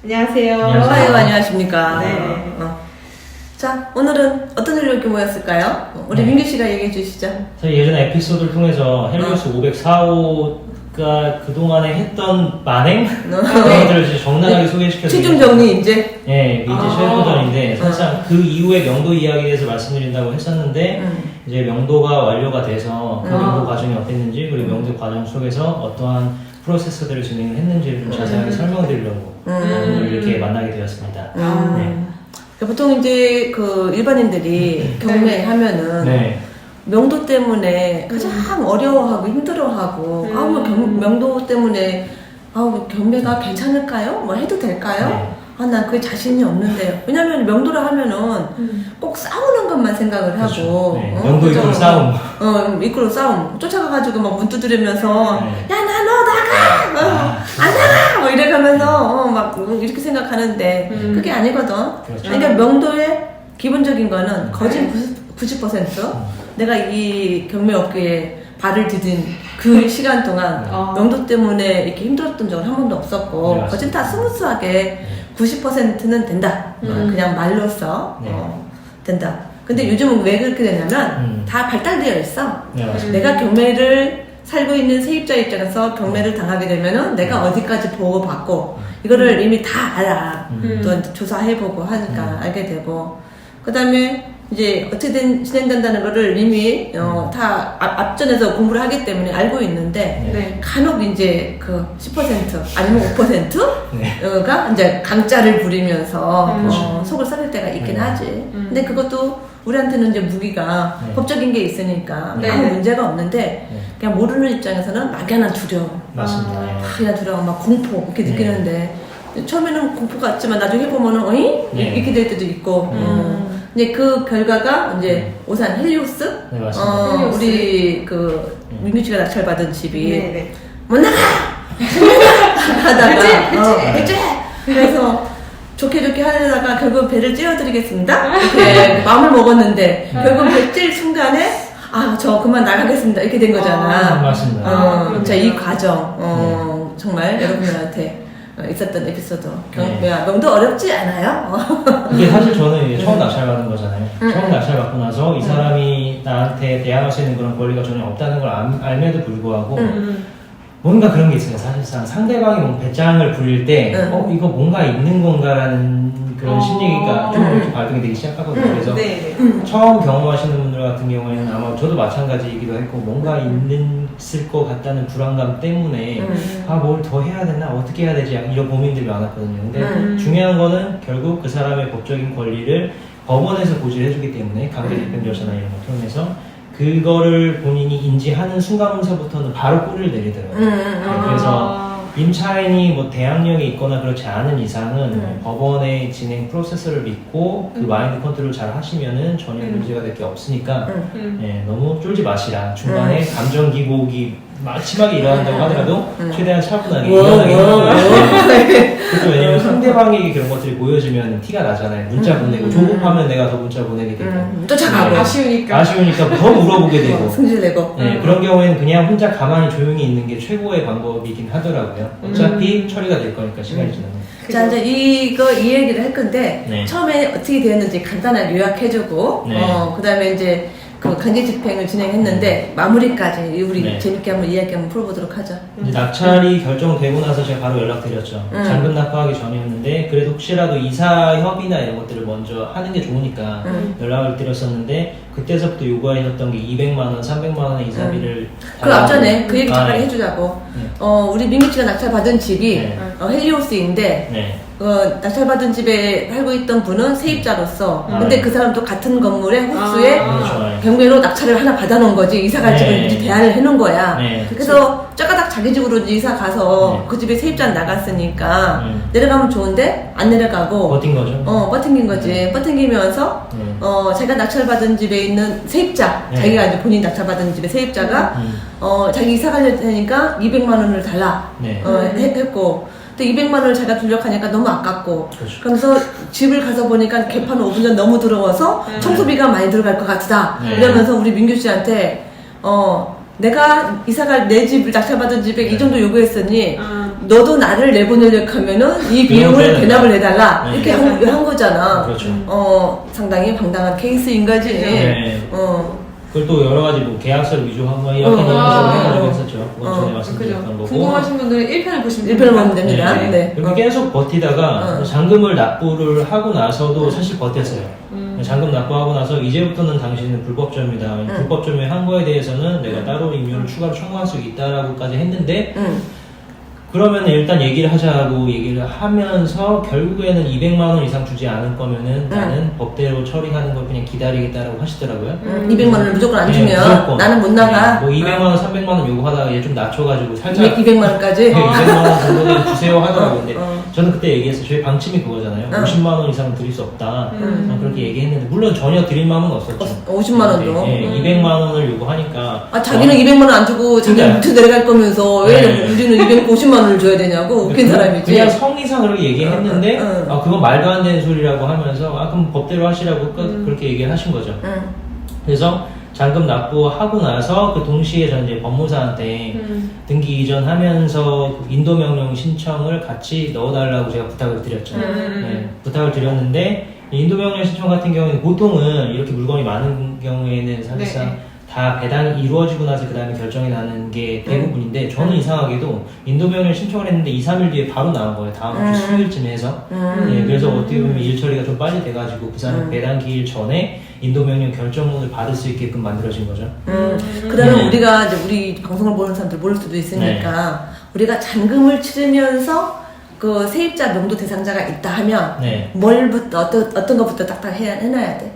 안녕하세요. 안녕하세요. 안녕하십니까. 네. 자, 오늘은 어떤 일로 이렇게 모였을까요? 우리 민규 씨가 얘기해 주시죠. 저희 예전에 에피소드를 통해서 헬리오스 504호가 그동안에 했던 만행? 그런 것들을 이제 정당하게 소개시켜드리고 최종 정리 이제? 네, 이제 최종 버전인데 사실 그 이후에 명도 이야기에 대해서 말씀드린다고 했었는데 이제 명도가 완료가 돼서 그 명도 과정이 어땠는지 그리고 명도 과정 속에서 어떠한 프로세스들을 진행을 했는지를 좀 자세하게 설명드리려고 오늘 이렇게 만나게 되었습니다. 네. 보통 이제 그 일반인들이 경매하면은 네. 명도 때문에 가장 어려워하고 힘들어하고 명도 때문에 경매가 괜찮을까요? 뭐 해도 될까요? 난 그게 자신이 없는데요. 왜냐면 명도를 하면은 꼭 싸우는 것만 생각을 그렇죠. 하고 네. 명도 이끌어 싸움. 이끌어 싸움. 쫓아가가지고 막 문 두드리면서 네. 야, 나 너 나가! 안 나가! 뭐 이래가면서 막 이렇게 생각하는데 그게 아니거든. 그렇죠. 그러니까 명도의 기본적인 거는 거진 90% 내가 이 경매업계에 발을 디딘 그 시간 동안 명도 때문에 이렇게 힘들었던 적은 한 번도 없었고 네, 거진 다 스무스하게 90%는 된다. 그냥 말로써 된다. 근데 요즘은 왜 그렇게 되냐면 다 발달되어 있어. 네, 맞습니다. 내가 경매를 살고 있는 세입자 입장에서 경매를 당하게 되면은 내가 어디까지 보고받고 이거를 이미 다 알아. 또 조사해보고 하니까 알게 되고 그 다음에 이제 어떻게 진행된다는 거를 이미 다 앞전에서 공부를 하기 때문에 알고 있는데 네. 간혹 이제 그 10% 아니면 5%가 네. 이제 강짜를 부리면서 속을 썩일 때가 있긴 하지. 근데 그것도 우리한테는 이제 무기가 법적인 게 있으니까 네. 아무 문제가 없는데 그냥 모르는 입장에서는 막연한 두려움, 맞습니다. 네. 막연한 두려움, 막 공포 이렇게 느끼는데 처음에는 공포 같지만 나중에 해보면은 이렇게 될 때도 있고. 이제 그 결과가 이제 오산 헬리오스, 네, 맞습니다. 헬리오스. 우리 그 민규 씨가 낙찰받은 집이 네네. 못 나가 하다가 그치? 그래서 좋게 하려다가 결국 배를 찌어드리겠습니다 이렇게 마음을 먹었는데 결국 배 찔 순간에 저 그만 나가겠습니다 이렇게 된 거잖아. 맞습니다. 자, 이 과정 정말 여러분들한테 있었던 에피소드. 명도 어렵지 않아요? 이게 사실 저는 이제 처음 낙찰받은 거잖아요. 처음 낙찰받고 나서 이 사람이 나한테 대항할 수 있는 그런 권리가 전혀 없다는 걸 알면도 불구하고 뭔가 그런 게 있어요. 사실상 상대방이 뭔가 배짱을 부릴 때 이거 뭔가 있는 건가라는 그런 심리가 좀 이렇게 발동이 되기 시작하거든요. 그래서 처음 경험하시는 분들 같은 경우에는 아마 저도 마찬가지이기도 했고 뭔가 있을 것 같다는 불안감 때문에 뭘 더 해야 되나 어떻게 해야 되지 이런 고민들이 많았거든요. 근데 중요한 거는 결국 그 사람의 법적인 권리를 법원에서 고지를 해주기 때문에 강제집행 절차나 이런 걸 통해서 그거를 본인이 인지하는 순간부터는 바로 꼬리를 내리더라고요. 그래서 임차인이 뭐 대항력이 있거나 그렇지 않은 이상은 법원의 진행 프로세스를 믿고 그 마인드 컨트롤 잘 하시면은 전혀 문제가 될 게 없으니까 너무 쫄지 마시라. 중간에 감정 기복이 심하게 일어난다고 하더라도 최대한 차분하게 일어나게 하고 그것도 왜냐면 상대방에게 그런 것들이 보여지면 티가 나잖아요. 문자 보내고 조급하면 내가 더 문자 보내게 되고 쫓아가고 아쉬우니까 더 물어보게 되고 승질내고 그런 경우에는 그냥 혼자 가만히 조용히 있는 게 최고의 방법이긴 하더라고요. 어차피 처리가 될 거니까 시간이 지나면. 자, 이제 이 얘기를 할 건데 처음에 어떻게 되었는지 간단하게 요약해주고 그 다음에 이제 그 강제 집행을 진행했는데 마무리까지 우리 재밌게 한번 이야기 한번 풀어보도록 하죠. 이제 낙찰이 결정되고 나서 제가 바로 연락드렸죠. 잔금 납부하기 전이었는데 그래도 혹시라도 이사 협의나 이런 것들을 먼저 하는 게 좋으니까 연락을 드렸었는데 그때서부터 요구하셨던 게 200만 원, 300만 원의 이사비를 그 앞전에 그 얘기 잠깐 해주자고. 우리 민규 씨가 낙찰받은 집이 헬리오스인데 낙찰받은 집에 살고 있던 분은 세입자로서 근데 그 사람도 같은 건물에 흡수에 경매로 낙찰을 하나 받아놓은 거지. 이사 갈 집을 미리 대안을 해놓은 거야. 그래서 쪼가닥 자기 집으로 이사 가서 그 집에 세입자 나갔으니까 내려가면 좋은데 안 내려가고 버틴 거죠. 버팅긴 거지. 버팅기면서 자기가 낙찰받은 집에 있는 세입자 자기가 이제 본인 낙찰받은 집의 세입자가 자기 이사 가려니까 200만 원을 달라 했고 또 200만 원을 자기가 들려가니까 너무 아깝고 그러면서 집을 가서 보니까 개판 5분 전 너무 더러워서 청소비가 많이 들어갈 것 같다 이러면서 우리 민규 씨한테 내가 이사갈 내 집을 낙찰받은 집에 이 정도 요구했으니 너도 나를 내보내려고 하면은 이 비용을 대납을 해달라 이렇게 한 거잖아. 그렇죠. 상당히 황당한 케이스인 거지. 네. 그걸 또 여러 가지 뭐 계약서를 위조한 거 이렇게 해가지고 했었죠. 그건 전에 말씀드렸던 거고. 궁금하신 분들은 1편을 보시면 1편을 보면 됩니다. 네. 그렇게 계속 버티다가 잔금을 납부를 하고 나서도 사실 버텼어요. 잔금 납부하고 나서 이제부터는 당신은 불법점이다. 불법점에 한 거에 대해서는 내가 따로 임료를 추가로 청구할 수 있다라고까지 했는데 그러면 일단 얘기를 하자고 얘기를 하면서 결국에는 200만 원 이상 주지 않을 거면은 나는 법대로 처리하는 걸 그냥 기다리겠다라고 하시더라고요. 200만 원을 무조건 안 주면 무조건. 나는 못 나가. 뭐 200만 원, 300만 원 요구하다가 얘 좀 낮춰가지고 살짝 200만 원까지? 200만 원 정도는 주세요 하더라고요. 근데 저는 그때 얘기했어요. 저희 방침이 그거잖아요. 50만 원 이상은 드릴 수 없다. 그렇게 얘기했는데 물론 전혀 드릴 마음은 없었죠. 50만 원도? 네, 200만 원을 요구하니까 자기는 200만 원 안 주고 자기는 밑으로 내려갈 거면서 왜 우리는 250만 원을 줘야 되냐고 웃긴 사람이지. 그냥 성의상 그렇게 얘기했는데 그건 말도 안 되는 소리라고 하면서 그럼 법대로 하시라고 그렇게 얘기를 하신 거죠. 그래서 잔금 납부하고 나서 그 동시에 전 이제 법무사한테 등기 이전하면서 인도명령 신청을 같이 넣어달라고 제가 부탁을 드렸죠. 네, 부탁을 드렸는데 인도명령 신청 같은 경우에는 보통은 이렇게 물건이 많은 경우에는 사실상 다 배당이 이루어지고 나서 그 다음에 결정이 나는 게 대부분인데 저는 이상하게도 인도명령 신청을 했는데 2, 3일 뒤에 바로 나온 거예요. 다음 주 수요일쯤에 해서. 네, 그래서 어떻게 보면 일 처리가 좀 빨리 돼가지고 그 사람 배당 기일 전에 인도명령 결정문을 받을 수 있게끔 만들어진 거죠. 그러면 우리가 이제 우리 방송을 보는 사람들 모를 수도 있으니까 우리가 잔금을 치르면서 그 세입자 명도 대상자가 있다 하면 뭘부터 어떤 것부터 딱딱 해놔야 돼?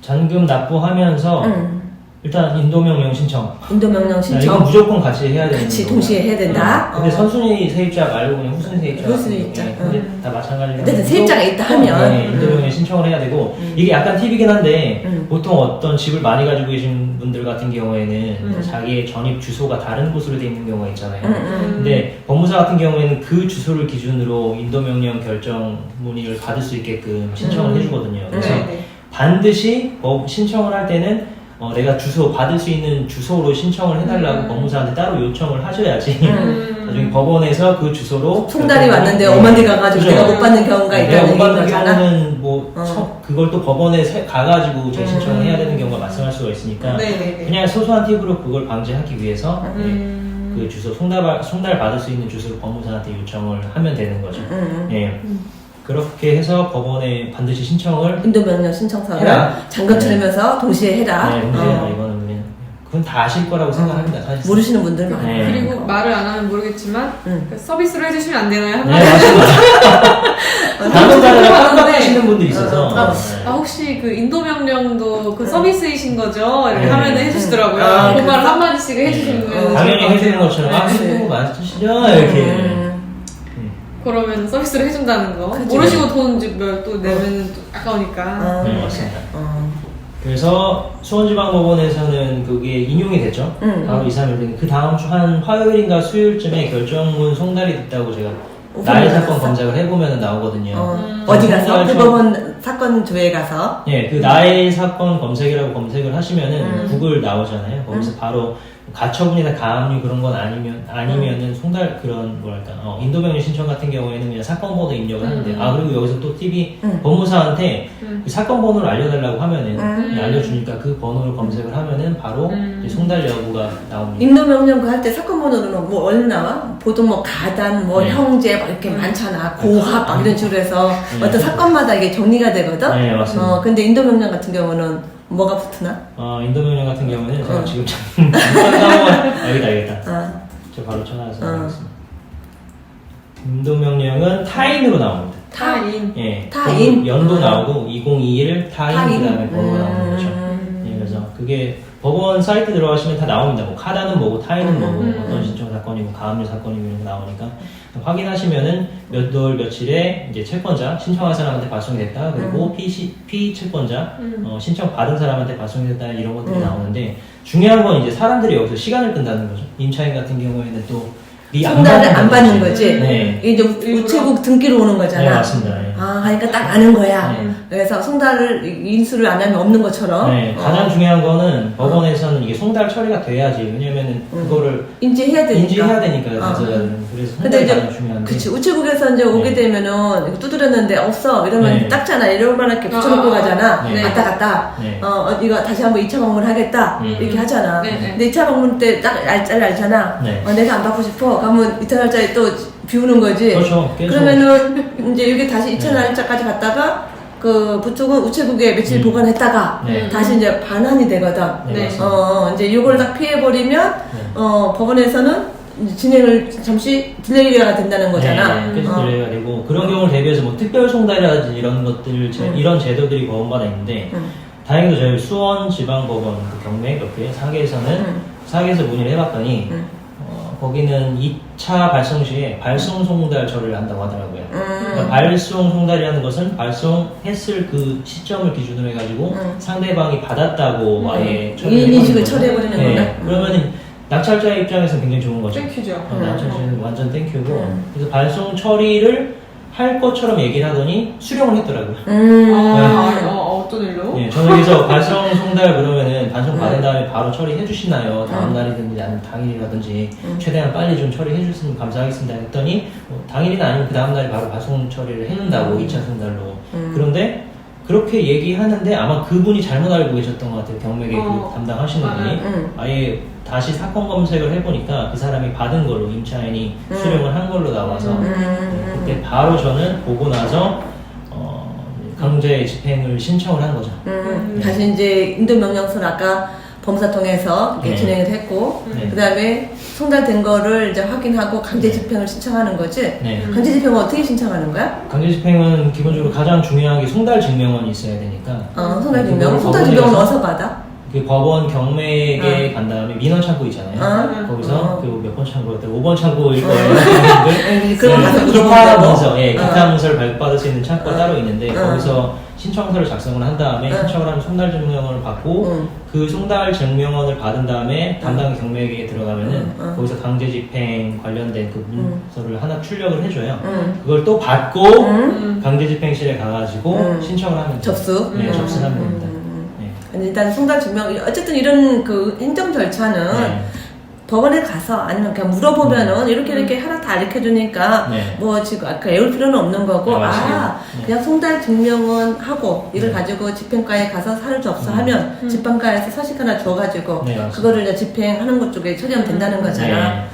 잔금 납부하면서 일단 인도명령 신청. 인도명령 신청. 이건 무조건 같이 해야 되는 같이 동시에 해야 된다. 근데 선순위 세입자 말고 그냥 후순위 세입자. 그럴 수도 있죠. 근데 다 마찬가지로. 근데 세입자가 있다 하면 인도명령 신청을 해야 되고 이게 약간 팁이긴 한데 보통 어떤 집을 많이 가지고 계신 분들 같은 경우에는 자기의 전입 주소가 다른 곳으로 돼 있는 경우가 있잖아요. 근데 법무사 같은 경우에는 그 주소를 기준으로 인도명령 결정 문의를 받을 수 있게끔 신청을 해주거든요. 그래서 반드시 신청을 할 때는 내가 주소 받을 수 있는 주소로 신청을 해달라고 법무사한테 따로 요청을 하셔야지 나중에 법원에서 그 주소로 송달이 왔는데 엄한데 가가지고 내가 못 받는 경우가 내가 있다는 못 받는 거잖아. 경우는 그걸 또 법원에 가가지고 재신청을 해야 되는 경우가 발생할 수가 있으니까 그냥 소소한 팁으로 그걸 방지하기 위해서 그 주소 송달 받을 수 있는 주소를 법무사한테 요청을 하면 되는 거죠. 그렇게 해서 법원에 반드시 신청을 인도명령 신청서를 해라. 잔금 치르면서 동시에 해라. 네, 동시에 해라. 이거는 그냥 그건 다 아실 거라고 생각합니다. 사실. 모르시는 분들 많아요. 그리고 말을 안 하면 모르겠지만 그 서비스로 해주시면 안 되나요? 네, 맞습니다. 단어가를 깜빡하시는 분들이 있어서 혹시 그 인도명령도 그 서비스이신 거죠? 이렇게 하면 해주시더라고요. 그 그렇죠. 말 한마디씩 해주시면 당연히 해주는 것처럼 해주는 거 맞으시죠? 이렇게 그러면 서비스를 해준다는 거. 그치. 모르시고 돈 또 내면 또 아까우니까. 네, 맞습니다. 그래서 수원지방법원에서는 그게 인용이 됐죠. 바로 2, 3일 뒤에. 그 다음 주 한 화요일인가 수요일쯤에 결정문 송달이 됐다고 제가 나의 사건 검색을 해보면 나오거든요. 어디 가서? 그 법원 사건 조회에 가서? 네, 그 나의 사건 검색이라고 검색을 하시면은 구글 나오잖아요. 거기서 바로 가처분이나 가압류 그런 건 아니면은 송달 그런 뭐랄까 인도명령 신청 같은 경우에는 그냥 사건 번호 입력을 하는데 그리고 여기서 또 팁이 법무사한테 그 사건 번호를 알려달라고 하면은 알려주니까 그 번호를 검색을 하면은 바로 송달 여부가 나옵니다. 인도명령 그 할 때 사건 번호는 뭐 얼마 나와? 보통 뭐 가단, 뭐 형제 막 이렇게 많잖아. 고합 막 이런 식으로 해서 어떤 사건마다 이게 정리가 되거든? 네, 맞습니다. 근데 인도명령 같은 경우는 뭐가 붙으나? 인도명령 같은 경우는 제가 지금 여기다. 제가 바로 전화해서 하겠습니다. 인도명령은 타인으로 나옵니다. 타인. 예. 타인? 연도 나오고 2021 타인 그다음에 번호가 나오는 거죠. 예, 그래서 그게 법원 사이트 들어가시면 다 나옵니다. 뭐 카다는 뭐고 타인은 뭐고 어떤 신청 사건이고 가압류 사건이고 이런 거 나오니까 확인하시면은 몇 월 며칠에 이제 채권자 신청한 사람한테 발송이 됐다. 그리고 피 채권자 신청 받은 사람한테 발송이 됐다 이런 것들이 나오는데 중요한 건 이제 사람들이 여기서 시간을 끈다는 거죠. 임차인 같은 경우에는 또 송달을 안 받는 거지. 네. 이게 이제 우체국 등기로 오는 거잖아. 네, 맞습니다. 네. 그러니까 딱 아는 거야. 그래서 송달을 인수를 안 하면 없는 것처럼. 네, 가장 중요한 거는 법원에서는 이게 송달 처리가 돼야지. 왜냐면은 그거를 인지해야 되니까. 인지해야 되니까요, 가져가는. 그래서 근데 송달이 이제 가장 중요한데. 그치 우체국에서 이제 오게 네. 되면은 이거 두드렸는데 없어 이러면 네. 닦잖아 이러면 이렇게 붙여놓고 가잖아. 네. 갔다 갔다. 네. 이거 다시 한번 2차 방문 하겠다 이렇게 하잖아. 네, 네. 근데 2차 방문 때 딱 날짜를 알잖아. 네. 내가 안 받고 싶어. 그러면 2차 날짜에 또 비우는 거지. 그렇죠. 계속. 그러면은 이제 여기 다시 2차 네. 날짜까지 갔다가 그 부쪽은 우체국에 며칠 보관했다가 네. 다시 이제 반환이 되거든. 네, 네. 맞습니다. 이제 이걸 딱 피해버리면 네. 법원에서는 이제 진행을 잠시 딜레이가 된다는 거잖아. 네, 계속 딜레이가 되고 그런 경우를 대비해서 뭐 특별 송달이라든지 이런 것들 이런 제도들이 법원마다 있는데 다행히도 저희 수원지방법원 그 경매 옆에 사계에서는 사계에서 문의를 해봤더니 거기는 2차 발송 시에 발송 송달 처리를 한다고 하더라고요. 그러니까 발송 송달이라는 것은 발송했을 그 시점을 기준으로 해가지고 상대방이 받았다고 아예 인식을 처리해버리는 네. 거네. 그러면은 낙찰자의 입장에서는 굉장히 좋은 거죠. 땡큐죠. 낙찰자는 완전 땡큐고 그래서 발송 처리를 할 것처럼 얘기를 하더니 수령을 했더라고요. 어떤 일로? 네, 저는 그래서 발송 송달 그러면은 발송 받은 다음에 바로 처리해 주시나요? 다음 날이든지 아니면 당일이라든지 최대한 빨리 좀 처리해 주셨으면 감사하겠습니다 했더니 당일이나 아니면 그 다음 날에 바로 발송 처리를 해놓는다고 2차 송달로. 그런데 그렇게 얘기하는데 아마 그분이 잘못 알고 계셨던 것 같아요. 경매계 그 담당하시는 분이 아예 다시 사건 검색을 해보니까 그 사람이 받은 걸로 임차인이 수령을 한 걸로 나와서 그때 바로 저는 보고 나서 강제 집행을 신청을 한 거죠. 다시 이제 인도명령서를 아까 범사 통해서 이렇게 네. 진행을 했고 네. 그 다음에 송달된 거를 이제 확인하고 강제 집행을 신청하는 거지. 네. 강제 집행은 어떻게 신청하는 거야? 강제 집행은 기본적으로 가장 중요한 게 송달 증명원이 있어야 되니까. 송달 증명. 그걸 송달 증명은 법원에서 어디서 받아? 그 법원 경매에 간 다음에 민원 창구 있잖아요. 거기서 그 몇 번 창구였다? 5번 창구일 거예요. 그런 거 가서 기타 물어본다고? 문서, 예, 기타 문서를 발급받을 수 있는 창구가 따로 있는데 거기서 신청서를 작성을 한 다음에 신청을 하면 송달 증명원을 받고 그 송달 증명원을 받은 다음에 담당 경매계에 들어가면은 거기서 강제 집행 관련된 그 문서를 하나 출력을 해줘요. 그걸 또 받고 강제 집행실에 가가지고 신청을 하면 돼요. 접수? 네, 접수하면 됩니다. 네. 일단 송달 증명 어쨌든 이런 그 행정 절차는 네. 법원에 가서 아니면 그냥 물어보면은 이렇게 하나 다 알려 주니까 네. 뭐 지금 아까 애울 필요는 없는 거고 네, 맞습니다. 그냥 송달 증명은 하고 이걸 가지고 집행과에 가서 사를 접수하면 집행과에서 서식 하나 줘가지고 네, 맞습니다. 그거를 이제 집행하는 것 쪽에 처리하면 된다는 거잖아. 네.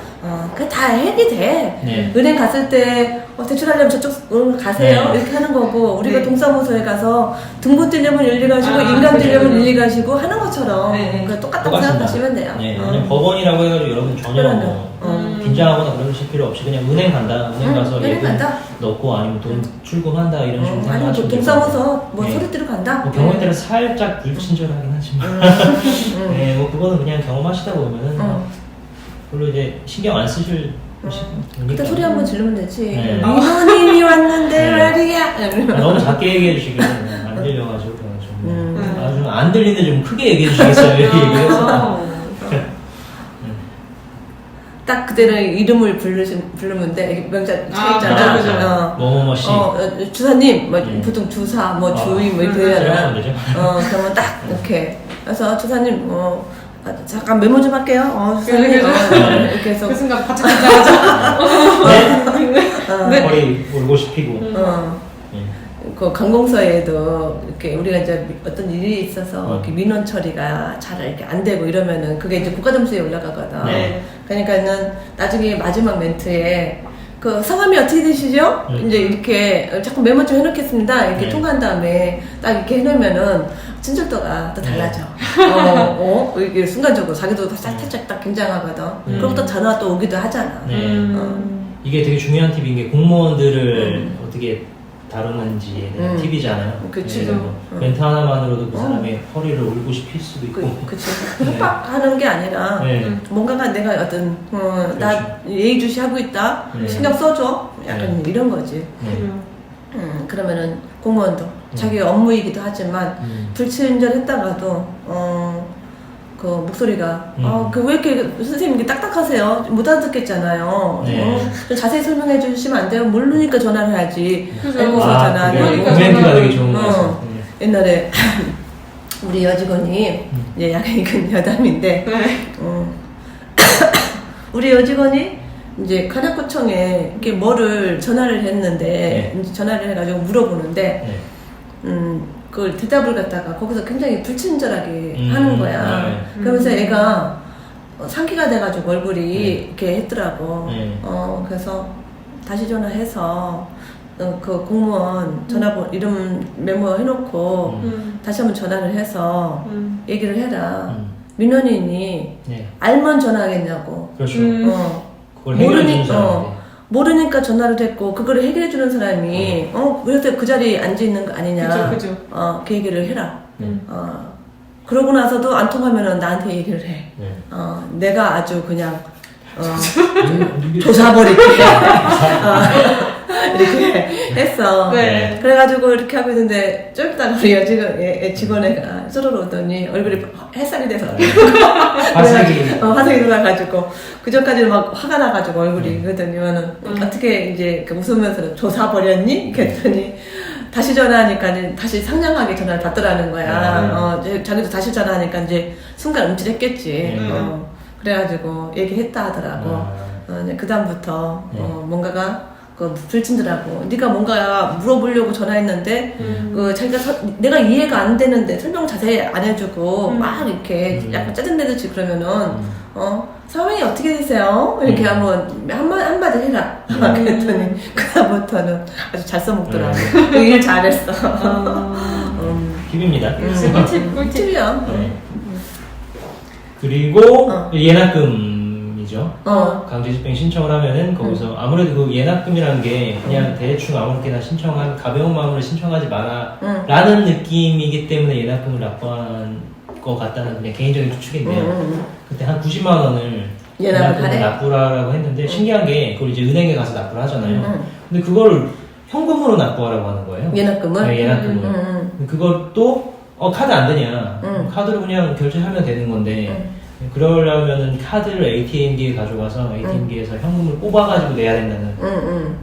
그게 다 해결이 돼. 네. 은행 갔을 때 대출하려면 저쪽 가세요 네. 이렇게 하는 거고 우리가 네. 동사무소에 가서 등본 뜨려면 일리 가시고 인감 뜨려면 일리 가시고 하는 것처럼 네. 그 똑같다고 똑같습니다. 생각하시면 돼요. 네, 왜냐면 법원이라고 해가지고 여러분 전혀 그럼요. 긴장하거나 그러실 필요 없이 그냥 은행 간다, 은행 가서 은행 예금 간다. 넣고 아니면 돈 출금한다 이런 식으로 아니면 뭐 생각하시면 동사무소 뭐 네. 소리 들어 간다. 뭐 경우에 따라 살짝 불친절하긴 하지만 네, 뭐 그거는 그냥 경험하시다 보면은 별로 이제 신경 안 쓰실 그때 소리 한번 지르면 되지. 네. 민원인이 왔는데 네. 말이야. 너무 작게 얘기해 주시길래 안 들려가지고 그냥 좀 좀 안 들리는데 좀 크게 얘기해 주시겠어요? 이렇게 얘기해서 딱 그때는 이름을 부르면 돼. 명자 책 있잖아. 그죠, 그죠. 뭐뭐뭐씨 주사님, 뭐 네. 보통 주사, 뭐 주임 뭐 이렇게 그러면 하잖아. 되죠. 그러면 딱 이렇게. 그래서 주사님, 잠깐 메모 좀 할게요. 주사님, 그죠. 이렇게 해서 그 순간 바짝 긴장하죠. 네. 머리 울고 싶히고 네. 그 관공서에도 이렇게 우리가 이제 어떤 일이 있어서 이렇게 민원 처리가 잘 이렇게 안 되고 이러면은 그게 이제 국가점수에 올라가거든. 네. 그러니까는 나중에 마지막 멘트에 그 성함이 어떻게 되시죠? 이제 이렇게 자꾸 메모 좀 해놓겠습니다. 이렇게 네. 통과한 다음에 딱 이렇게 해놓으면은 친절도가 또 달라져. 이게 순간적으로 자기도 살짝 딱 긴장하거든. 그럼 또 전화 또 오기도 하잖아. 네. 이게 되게 중요한 팁인 게 공무원들을 어떻게 다루는지에 대한 팁이잖아요. 그치. 네, 뭐 멘트 하나만으로도 그 사람의 허리를 울고 싶힐 수도 있고. 그치. 협박하는 게 아니라 네. 뭔가가 내가 어떤 나 그렇죠. 예의주시하고 있다 네. 신경 써줘 약간 이런 거지. 네. 그러면은 공무원도 자기 업무이기도 하지만 불친절했다가도 그 목소리가 그 왜 이렇게 선생님 이렇게 딱딱하세요? 못 알아듣겠잖아요. 네. 좀 자세히 설명해 주시면 안 돼요? 모르니까 전화를 해야지. 그죠. 알고서 전화를 그게 하고. 코멘트가 되게 좋은 어. 거죠. 옛날에 우리 여직원이 이제 약간 이건 여담인데 우리 여직원이 이제 관악구청에 이렇게 뭐를 전화를 했는데 이제 전화를 해가지고 물어보는데 그걸 대답을 갖다가 거기서 굉장히 불친절하게 하는 거야. 그러면서 애가 상기가 돼가지고 얼굴이 이렇게 했더라고. 그래서 다시 전화해서 그 공무원 전화번호 이름 메모해놓고 다시 한번 전화를 해서 얘기를 해라. 민원인이 알면 전화하겠냐고. 그렇죠. 그걸 해결해주는 사람인데. 모르니까 전화를 했고 그거를 해결해주는 사람이 그래서 그 자리에 앉아 있는 거 아니냐. 그죠. 그 얘기를 해라. 그러고 나서도 안 통하면은 나한테 얘기를 해. 내가 아주 그냥 조사버릴게. 이렇게 했어. 네. 그래가지고 이렇게 하고 있는데 좀 있다가 우리 여직원 직원애가 서로로 오더니 얼굴이 햇살이 돼서 화색이 돌아가지고 그전까지는 막 화가 나가지고 얼굴이 그러더니만은 어떻게 이제 웃으면서 조사버렸니? 그랬더니 다시 전화하니까 이제 다시 상냥하게 전화를 받더라는 거야. 자기도 다시 전화하니까 이제 순간 움찔했겠지. 그래가지고 얘기했다 하더라고. 그 다음부터 뭔가가 불친절하고 네가 뭔가 물어보려고 전화했는데 자기가 내가 이해가 안 되는데 설명 자세히 안 해주고 막 이렇게 약간 짜증내듯이 그러면은 상황이 어떻게 되세요? 이렇게 한마디 해라. 그랬더니 그다음부터는 아주 잘 써먹더라고. 일 잘했어. 팁입니다. 꿀팁이야. 그리고 예납금이죠. 강제집행 신청을 하면은 거기서 아무래도 그 예납금이라는 게 그냥 대충 아무렇게나 신청한 가벼운 마음으로 신청하지 마라 라는 느낌이기 때문에 예납금을 납부한 것 같다는 그냥 개인적인 추측인데요. 그때 한 90만 원을 예납금을 납부하라고 했는데 신기한 게 그걸 이제 은행에 가서 납부를 하잖아요. 근데 그거를 현금으로 납부하라고 하는 거예요. 예납금을? 네, 예납금을. 그것도 카드 안 되냐. 카드로 그냥 결제하면 되는 건데 그러려면은 카드를 ATM기에 가져가서 ATM기에서 현금을 뽑아가지고 내야 된다는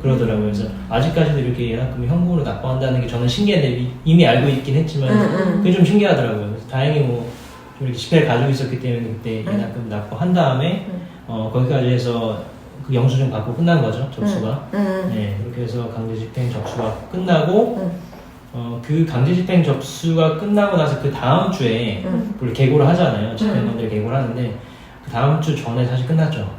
그러더라고요. 그래서 아직까지도 이렇게 예납금을 현금으로 납부한다는 게 저는 신기한데 이미 알고 있긴 했지만 그게 좀 신기하더라고요. 그래서 다행히 뭐 좀 이렇게 지폐를 가지고 있었기 때문에 그때 예납금 납부한 다음에 거기까지 해서 그 영수증 받고 끝난 거죠. 접수가. 네, 그렇게 해서 강제집행 접수가 끝나고 그 강제집행 접수가 끝나고 나서 그 다음 주에 원래 개고를 하잖아요. 집행관들이 개고를 하는데 그 다음 주 전에 사실 끝났죠.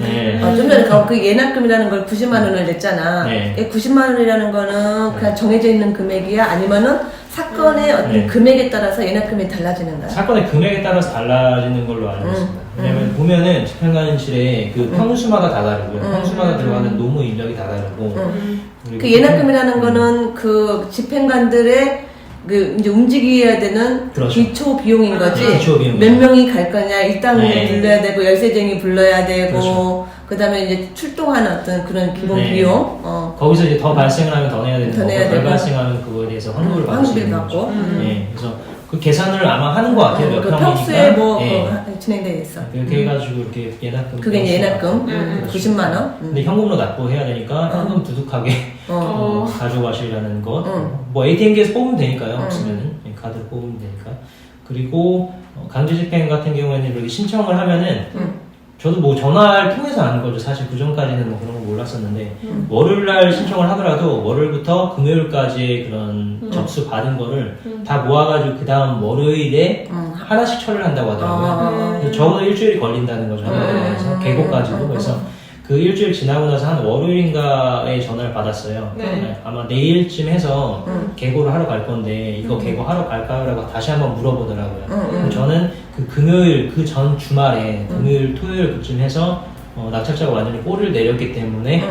네. 좀 전에 그 예납금이라는 걸 90만 원을 냈잖아. 네. 90만 원이라는 거는 그냥 정해져 있는 금액이야? 아니면은 사건의 어떤 금액에 따라서 예납금이 달라지는 거야? 사건의 금액에 따라서 달라지는 걸로 알고 있습니다. 왜냐면 보면은 집행관실에 그 평수마다 다 다르고요. 평수마다 들어가는 노무 인력이 다 다르고 그 예납금이라는 거는 그 집행관들의 그 이제 움직여야 되는 그렇죠. 기초 비용인 거지. 기초 비용. 몇 명이 갈 거냐, 일당을 네. 불러야 되고 열세쟁이 불러야 되고, 그렇죠. 그다음에 이제 출동하는 어떤 그런 기본 네. 비용. 거기서 이제 더 발생을 하면 더 내야 되는 더 거고, 내야 덜 되고. 발생하면 그거에 대해서 환급을 받을 수 있는 거죠. 받고. 네, 그래서 그 계산을 아마 하는 것 같아요. 몇 그 평이니까. 평수에 뭐 네. 진행되어 있어. 그렇게 해가지고 이렇게 예납금. 그게 이제 예납금 그렇죠. 90만 원. 근데 현금으로 납부해야 되니까 현금 두둑하게 가져가시라는 것. 뭐 ATM기에서 뽑으면 되니까요. 없으면은 카드로 뽑으면 되니까. 그리고 강제집행 같은 경우에는 이렇게 신청을 하면은 저도 뭐 전화를 통해서 아는 거죠. 사실 그 전까지는 뭐 그런 거 몰랐었는데 월요일날 신청을 하더라도 월요일부터 금요일까지의 그런 접수 받은 거를 다 모아가지고 그 다음 월요일에 하나씩 처리를 한다고 하더라고요. 그래서 적어도 일주일이 걸린다는 거죠. 그래서 개고까지도. 그래서 그 일주일 지나고 나서 한 월요일인가에 전화를 받았어요. 네. 아마 내일쯤 해서 개고를 하러 갈 건데 이거 개고하러 갈까요? 라고 다시 한번 물어보더라고요. 저는 그 금요일 그 전 주말에 금요일 토요일 그쯤 해서 낙찰자가 완전히 꼬리를 내렸기 때문에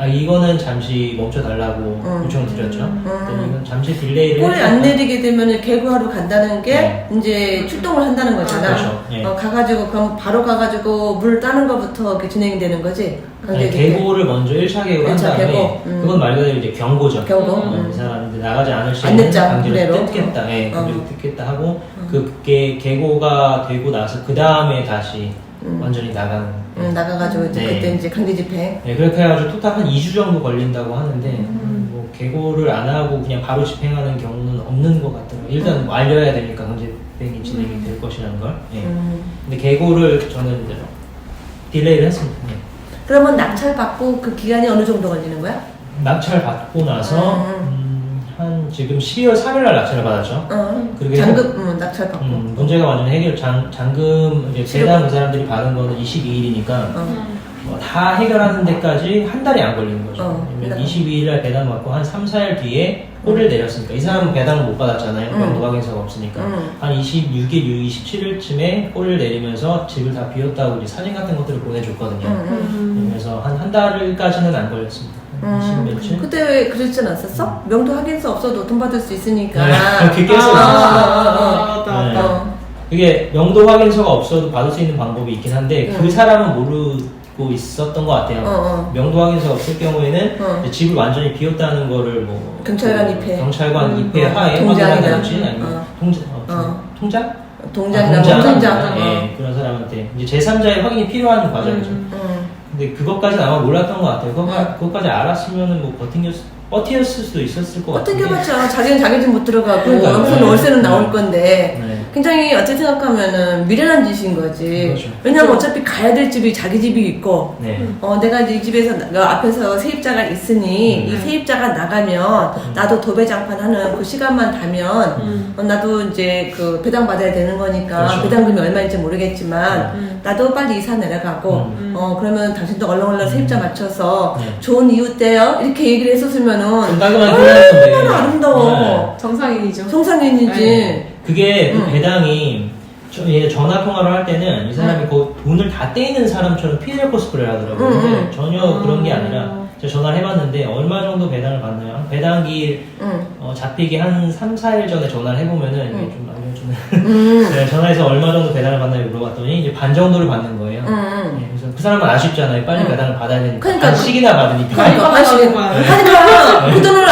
이거는 잠시 멈춰달라고 요청을 드렸죠. 이건 잠시 딜레이를 꼬리 안 내리게 되면 개고하러 간다는 게 이제 출동을 한다는 거잖아. 그렇죠. 네. 가가지고 그럼 바로 가가지고 물 따는 거부터 이렇게 진행이 되는 거지. 네, 개고를 먼저 1차 개고를 한 1차 다음에 개고. 그건 말 그대로 이제 경고죠. 경고. 이 사람 이제 나가지 않을 안 시에는 냈자, 강제로 그대로. 뜯겠다. 예, 강제로 뜯겠다 하고 그게 개고가 되고 나서 그 다음에 다시 완전히 나가는. 나가가지고 이제 네. 그때 이제 강제 집행. 네, 그렇게 해가지고 토탈 한 2주 정도 걸린다고 하는데 뭐 뭐 계고를 안 하고 그냥 바로 집행하는 경우는 없는 것 같더라고요. 일단 뭐 알려야 되니까 강제집행이 진행이 될 것이라는 걸. 예. 근데 계고를 저는 이제 딜레이를 했습니다. 예. 그러면 낙찰받고 그 기간이 어느 정도 걸리는 거야? 낙찰 받고 나서 한 지금 12월 3일 날 낙찰을 받았죠. 그리고 잔금 낙찰받고. 문제가 완전 해결 잔금 이제 배당 그 사람들이 받은 거는 22일이니까 다 해결하는 데까지 한 달이 안 걸리는 거죠. 22일 날 배당 받고 한 3, 4일 뒤에 꼴을 내렸으니까 이 사람은 배당을 못 받았잖아요. 명도 확인서가 없으니까 한 26일, 27일쯤에 꼴을 내리면서 집을 다 비웠다고 이제 사진 같은 것들을 보내줬거든요. 그래서 한 달까지는 안 걸렸습니다. 20 며칠? 그때 왜 그러지 않았었어? 명도 확인서 없어도 돈 받을 수 있으니까. 그렇게 깨서 맞다. 그게 명도 확인서가 없어도 받을 수 있는 방법이 있긴 한데 그 사람은 모르고 있었던 것 같아요. 명도 확인서가 없을 경우에는 이제 집을 완전히 비웠다는 거를 뭐 경찰관 입회. 경찰관 입회 하에 확인한다든지 아니면 통장? 동장이나 통장. 예, 그런 사람한테 이제 제3자의 확인이 필요한 과정이죠. 근데 그것까지는 아마 몰랐던 것 같아요. 그것까지 알았으면은 뭐 버티었을 수도 있었을 것 같아요. 버틴겨봤자 자기는 자기 집 못 들어가고 그러니까요. 여기서는 월세는 나올 건데 네. 굉장히 어떻게 생각하면은 미련한 짓인 거지. 그렇죠. 왜냐면 어차피 가야 될 집이 자기 집이 있고 네. 내가 이 집에서 앞에서 세입자가 있으니 이 세입자가 나가면 나도 도배장판하는 그 시간만 다면 나도 이제 그 배당 받아야 되는 거니까 그렇죠. 배당금이 얼마인지 모르겠지만 나도 빨리 이사 내려가고 그러면 당신도 얼렁얼렁 세입자 맞춰서 좋은 이웃 돼요 이렇게 얘기를 했었으면은 좀 깔끔하게 끝날 건데. 얼마나 아름다워. 정상인이죠. 정상인이지. 네. 그게 그 배당이 전화 통화를 할 때는 이 사람이 그 돈을 다 떼이는 사람처럼 피해자 코스프레를 하더라고요. 근데 전혀 그런 게 아니라 제가 전화를 해봤는데 얼마 정도 배당을 받나요? 배당기 잡히기 한 3, 4일 전에 전화를 해보면은 이게 좀 알려주는 네, 전화해서 얼마 정도 배당을 받나요? 물어봤더니 이제 반 정도를 받는 거예요. 네, 그래서 그 사람은 아쉽잖아요. 빨리 배당을 받아야 되니까 그러니까 반씩이나 받으니까. 그러니까 그 돈을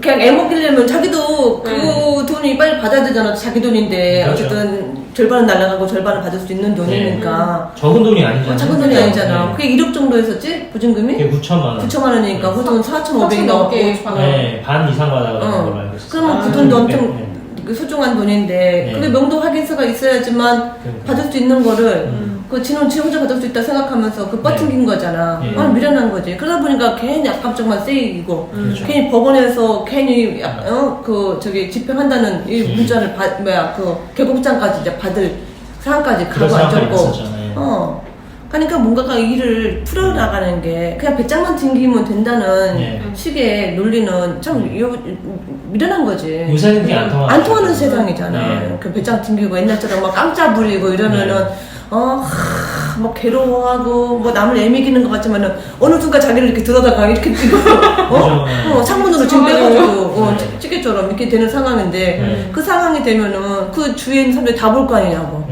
그냥 애먹기려면 자기도 그 돈이 빨리 받아야 되잖아. 자기 돈인데 그렇죠. 어쨌든 절반은 날라가고 절반을 받을 수 있는 돈이니까. 적은 돈이 아니잖아요. 적은 돈이 아니잖아. 네. 그게 1억 정도 했었지? 보증금이? 그게 9천만 원. 9천만 원이니까 그 돈 4,500이 넘게 받아. 네, 반 이상 받아가는 걸로 알고 있어요. 그러면 그 돈도 엄청 소중한 돈인데 네. 그게 명도 확인서가 있어야지만 그러니까. 받을 수 있는 거를 그 지는 지 혼자 받을 수 있다 생각하면서 그 버팅긴 거잖아. 미련한 거지. 그러다 보니까 괜히 압박적만 세이고 괜히 법원에서 괜히 집행한다는 이 문자를 그 개국장까지 이제 받을 상황까지 그런 가고 상황이 앉았고. 있었잖아요. 그러니까 뭔가가 일을 풀어나가는 게 그냥 배짱만 튕기면 된다는 식의 논리는 참 미련한 거지. 요새는 그게 안 통하는 안 통하는 세상이잖아. 그 배짱 튕기고 옛날처럼 막 깜짝 부리고 이러면은 막 괴로워하고 뭐 남을 애매기는 것 같지만은 어느 순간 자기를 이렇게 들여다가 이렇게 찍고 창문으로 지금 빼가지고 찌개처럼 이렇게 되는 상황인데 그 상황이 되면은 그 주위에 있는 사람들이 다 볼 거 아니냐고.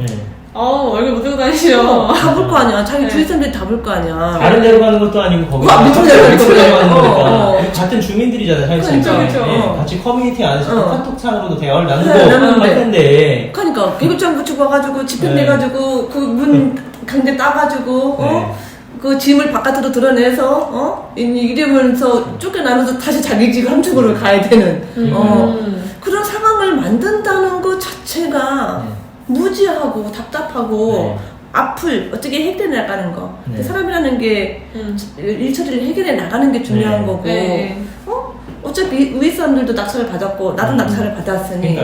얼굴 못 들고 다니시죠. 다 볼 거 아니야. 자기 주위 사람들이 다 볼 거 아니야. 다른 데로 가는 것도 아니고 거기 밑으로 내려가는 거야. 거니까 같은 주민들이잖아요. 사실 그렇죠. 같이 커뮤니티 안에서 카톡상으로도 대화를 나누는데. 나누고 할 텐데 그러니까 개구장 붙이고 와가지고 집행돼가지고 그 문 강제 따가지고 그 짐을 바깥으로 드러내서 이러면서 쫓겨나면서 다시 자기 집 함축으로 가야 되는 그런 상황을 만든다는 것 자체가 무지하고 답답하고 앞을 어떻게 해결해 나가는 거. 사람이라는 게 일처리를 해결해 나가는 게 중요한 거고. 어차피 위에 사람들도 낙찰을 받았고 나도 낙찰을 받았으니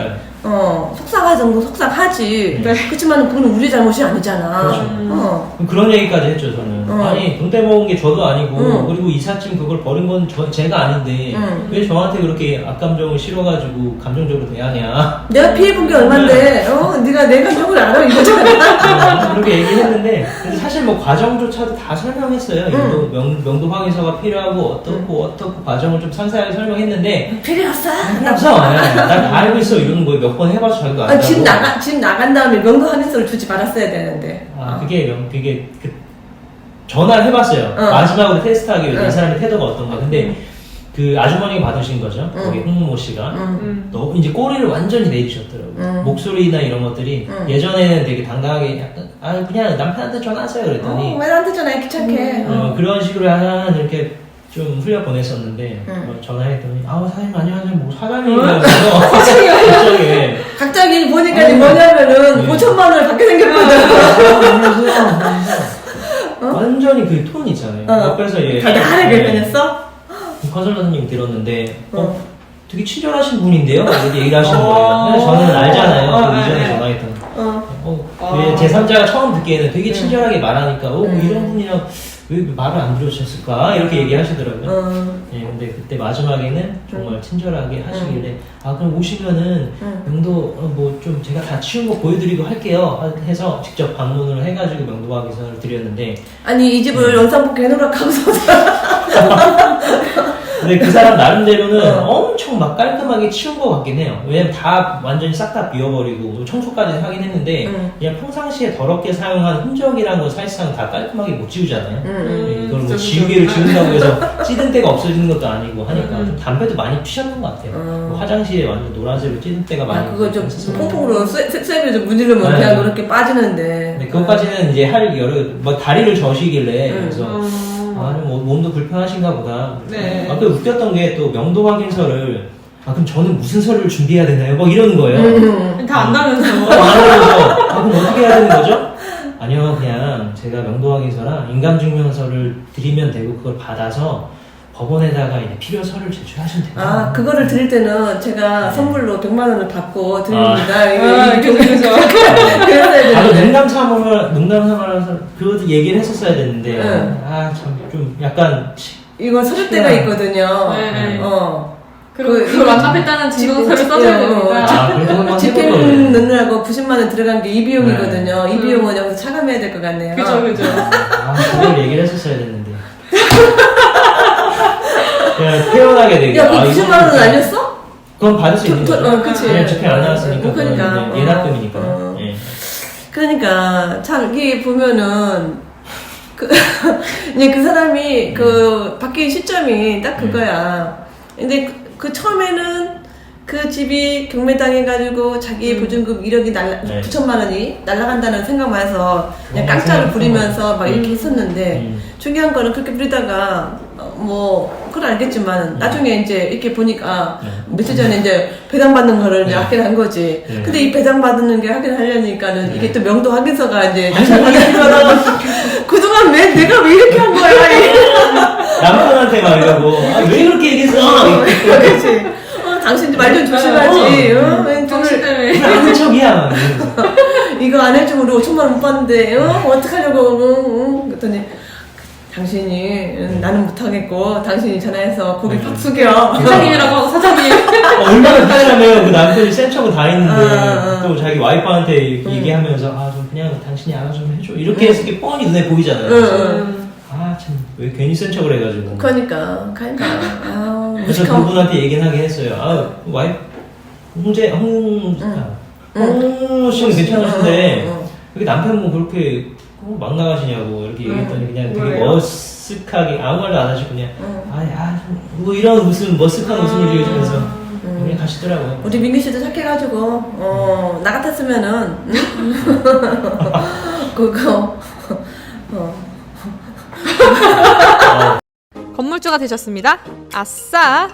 속상할 정도 속상하지. 그렇지만 그건 우리 잘못이 아니잖아. 그렇죠. 그런 얘기까지 했죠 저는. 아니 돈 떼먹은 게 저도 아니고 그리고 이삿짐 그걸 버린 건 제가 아닌데 왜 저한테 그렇게 악감정을 실어가지고 감정적으로 대하냐. 내가 피해본 게 얼만데 네가 내 감정을 알아 이거잖아. 그렇게 얘기했는데 사실 뭐 과정조차도 다 설명했어요. 명도 확인서가 필요하고 어떻고 과정을 좀 상세하게 설명했는데 필요 없어. 필요 없어. 난 다 알고 있어. 이런 거 몇 번 해봐서 자기도 안다고. 집 나간 다음에 명도 확인서를 주지 말았어야 되는데. 그게 전화를 해봤어요. 마지막으로 테스트하기 위해서 이 사람의 태도가 어떤가. 근데 그 아주머니가 받으신 거죠. 거기 홍모 씨가 이제 꼬리를 완전히 내리셨더라고요. 목소리나 이런 것들이 예전에는 되게 당당하게 약간 그냥 남편한테 전화하세요 그랬더니 왜 나한테 전화해 귀찮게. 그런 식으로 이렇게 좀 흘려 보냈었는데 전화했더니 사장님 안녕하세요 뭐 사장님이라면서 갑자기 보니까 뭐냐면은 5천만 원을 받게 생겼거든. 안녕하세요. 완전히 그 톤 있잖아요. 옆에서 달달하게 변했어? 컨설턴트님 들었는데 되게 친절하신 분인데요? 이렇게 얘기를 하시는 거예요. 그래서 저는 알잖아요. 그 이전에 전화했던 제3자가 처음 듣기에는 되게 친절하게 말하니까 이런 분이랑 왜 말을 안 들으셨을까? 이렇게 얘기하시더라고요. 예, 근데 그때 마지막에는 정말 친절하게 하시길래 그럼 오시면은 명도 뭐 좀 제가 다 치운 거 보여드리고 할게요 해서 직접 방문을 해가지고 명도화 기사를 드렸는데 아니 이 집을 영상복귀 해놓으라 하고서 근데 그 사람 나름대로는 엄청 막 깔끔하게 치운 것 같긴 해요. 왜냐면 다 완전히 싹 다 비워버리고 청소까지 하긴 했는데 그냥 평상시에 더럽게 사용한 흔적이라는 거 사실상 다 깔끔하게 못 지우잖아요. 이걸 뭐 지우개를 지운다고 해서 찌든 때가 없어지는 것도 아니고 하니까 좀 담배도 많이 피셨던 것 같아요. 뭐 화장실에 완전 노란색으로 찌든 때가 많이 그거 좀 있었어요. 퐁퐁으로 쇠를 좀 문지르면 그냥 노랗게 빠지는데. 근데 그것까지는 이제 할 뭐 다리를 저시길래 그래서 뭐 몸도 불편하신가 보다. 네. 또 웃겼던 게 또 명도 확인서를 그럼 저는 무슨 서류를 준비해야 되나요? 막 이러는 거예요. 다 안다면서. 안다면서 그럼 어떻게 해야 되는 거죠? 아니요, 그냥 제가 명도 확인서랑 인감증명서를 드리면 되고 그걸 받아서 법원에다가 이제 필요 서류를 제출하시면 됩니다. 그거를 드릴 때는 제가 선물로 100만 원을 받고 드립니다. 이게 그죠. 농담삼아서 그것도 얘기를 했었어야 됐는데 참 좀 약간 이거 서류대가 있거든요. 네. 그리고 그걸 완납했다는 증명서를 써줘야 됩니다. 집행 넣느라고 90만 원 들어간 게 이 비용이거든요. 이 비용은 여기서 차감해야 될 것 같네요. 그죠. 그걸 얘기를 했었어야 됐는데. 그냥 태어나게 되게. 야, 그 90만 원은 아니었어? 그건 받을 수 있는 거죠. 그치. 그냥 집행 안 나왔으니까. 그러니까. 예납금이니까. 그러니까, 참, 이게 보면은, 이제 그 사람이 바뀐 시점이 딱 그거야. 근데 그 처음에는 그 집이 경매당해가지고 자기 보증금 1억이 9천만 원이 날아간다는 생각만 해서 그냥 깡짜를 부리면서 막 이렇게 했었는데 중요한 거는 그렇게 부리다가 그건 알겠지만 나중에 이제 이렇게 보니까 며칠 전에 이제 배당받는 거를 이제 확인한 거지. 근데 이 배당받는 게 확인하려니까는 이게 또 명도 확인서가 이제 그동안 내가 왜 이렇게 한 거야? 남편한테 말하고 왜 그렇게 얘기했어? 그렇지. 당신 말 좀 조심하지. 당신 때문에. 아는 척이야. 이거 안 해주면 우리 5천만 원 못 받는데 어떡하려고. 그랬더니 당신이 나는 못하겠고 당신이 전화해서 고개 팍 숙여. 사장님이라고 하고 사장님. 얼마나 편하면 그 남편이 센 척은 다 했는데 또 자기 와이프한테 얘기하면서 좀 그냥 당신이 알아서 좀 해줘 이렇게 해서 이게 뻔히 눈에 보이잖아요. 참 왜 괜히 센 척을 해가지고. 그러니까. 그래서 그분한테 얘기는 하긴 했어요. 와이프 홍 씨는 괜찮으신데 왜 남편분 그렇게 막 나가시냐고 이렇게 얘기했더니 그냥 되게 머쓱하게 아무 말도 안 하시고 그냥 뭐 이런 머쓱한 웃음을 지으시면서 그냥 가시더라고요. 우리 민규 씨도 착해가지고 나 같았으면은 그거 건물주가 되셨습니다. 아싸!